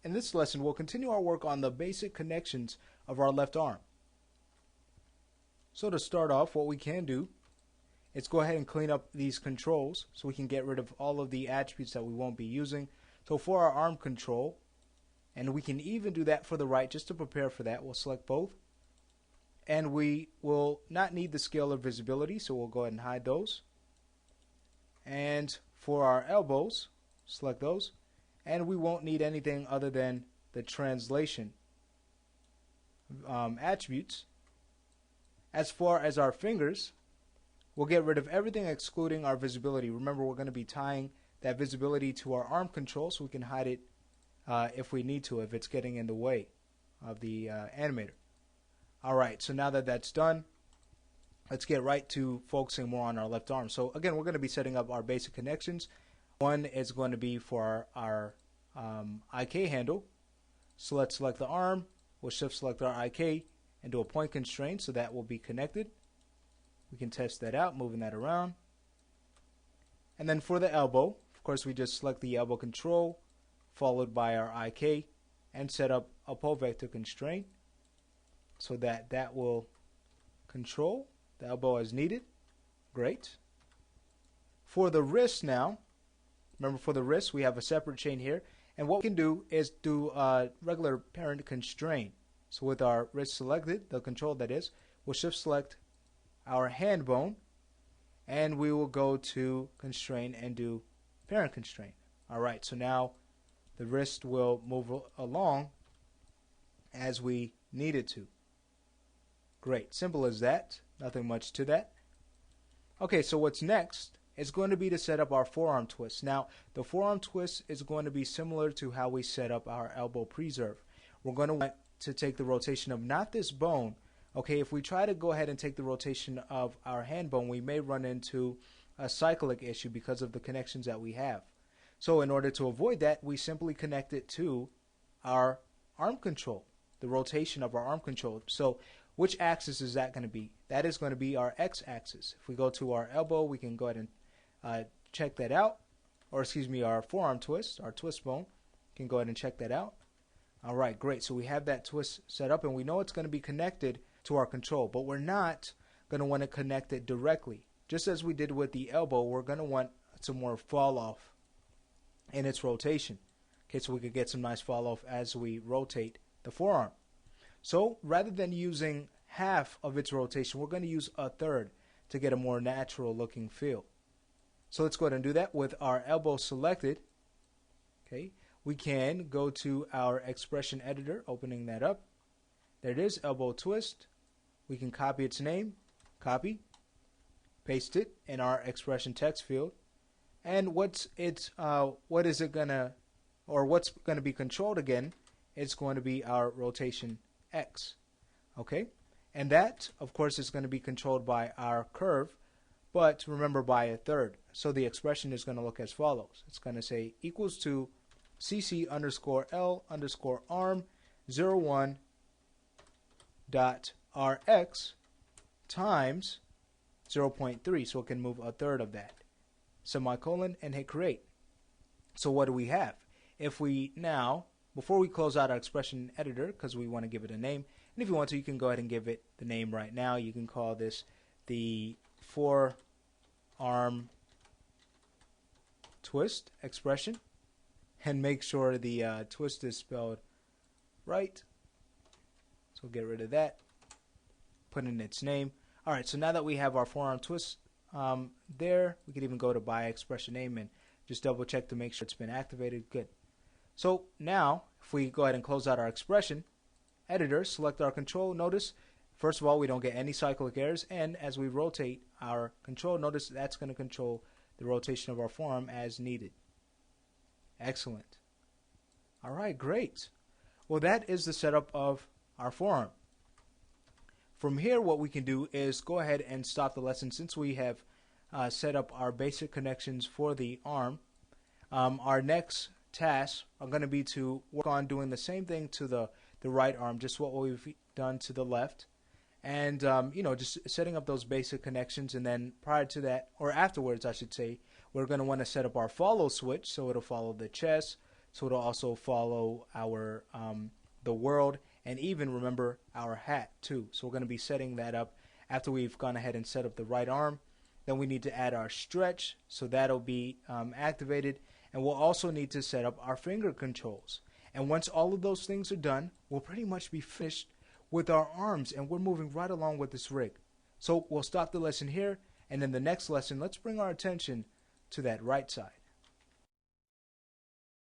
In this lesson, we'll continue our work on the basic connections of our left arm. So to start off, what we can do is go ahead and clean up these controls so we can get rid of all of the attributes that we won't be using. So for our arm control, and we can even do that for the right just to prepare for that, we'll select both. And we will not need the scale or visibility, so we'll go ahead and hide those. And for our elbows, select those. And we won't need anything other than the translation attributes. As far as our fingers, we'll get rid of everything excluding our visibility. Remember, we're going to be tying that visibility to our arm control so we can hide it if we need to, if it's getting in the way of the animator. Alright, so now that that's done, let's get right to focusing more on our left arm. So again, we're going to be setting up our basic connections. One is going to be for our IK handle. So let's select the arm, we'll shift select our IK and do a point constraint so that will be connected. We can test that out, moving that around. And then for the elbow, of course, we just select the elbow control followed by our IK and set up a pole vector constraint so that that will control the elbow as needed. Great. For the wrist now, remember for the wrist we have a separate chain here, and what we can do is do a regular parent constraint. So with our wrist selected, the control that is, we'll shift select our hand bone and we will go to constraint and do parent constraint. Alright, so now the wrist will move along as we need it to. Great, simple as that, nothing much to that. Okay, so what's next is going to be to set up our forearm twist. Now, the forearm twist is going to be similar to how we set up our elbow preserve. We're going to want to take the rotation of not this bone. Okay, if we try to go ahead and take the rotation of our hand bone, we may run into a cyclic issue because of the connections that we have. So in order to avoid that, we simply connect it to our arm control, the rotation of our arm control. So which axis is that going to be? That is going to be our x-axis. If we go to our elbow, we can go ahead and check that out. Or excuse me, our forearm twist, our twist bone. You can go ahead and check that out. Alright, great. So we have that twist set up and we know it's going to be connected to our control, but we're not going to want to connect it directly. Just as we did with the elbow, we're going to want some more fall off in its rotation. Okay, so we could get some nice fall off as we rotate the forearm. So rather than using half of its rotation, we're going to use a third to get a more natural looking feel. So let's go ahead and do that with our elbow selected. Okay, we can go to our expression editor, opening that up. There it is, elbow twist. We can copy its name, copy, paste it in our expression text field. And what's gonna be controlled again? It's going to be our rotation X. Okay, and that of course is going to be controlled by our curve, but remember by a third. So the expression is going to look as follows. It's going to say equals to cc underscore L underscore arm 01 dot rx times 0.3, so it can move a third of that, semicolon, and hit create. So what do we have? If we now, before we close out our expression editor, because we want to give it a name, and if you want to, you can go ahead and give it the name right now. You can call this the forearm twist expression, and make sure the twist is spelled right. So get rid of that, put in its name. Alright, so now that we have our forearm twist there, we could even go to by expression name and just double check to make sure it's been activated. Good. So now, if we go ahead and close out our expression editor, select our control, notice, first of all, we don't get any cyclic errors, and as we rotate our control, notice that's going to control the rotation of our forearm as needed. Excellent. Alright, great. Well, that is the setup of our forearm. From here, what we can do is go ahead and stop the lesson since we have set up our basic connections for the arm. Our next tasks are going to be to work on doing the same thing to the right arm, just what we've done to the left. And, just setting up those basic connections. And then prior to that, or afterwards, I should say, we're going to want to set up our follow switch so it'll follow the chest, So it'll also follow our the world, and even remember our hat too. So we're going to be setting that up after we've gone ahead and set up the right arm. Then we need to add our stretch, so that'll be activated, and we'll also need to set up our finger controls. And once all of those things are done, we'll pretty much be finished with our arms, and we're moving right along with this rig. So we'll stop the lesson here, and in the next lesson, let's bring our attention to that right side.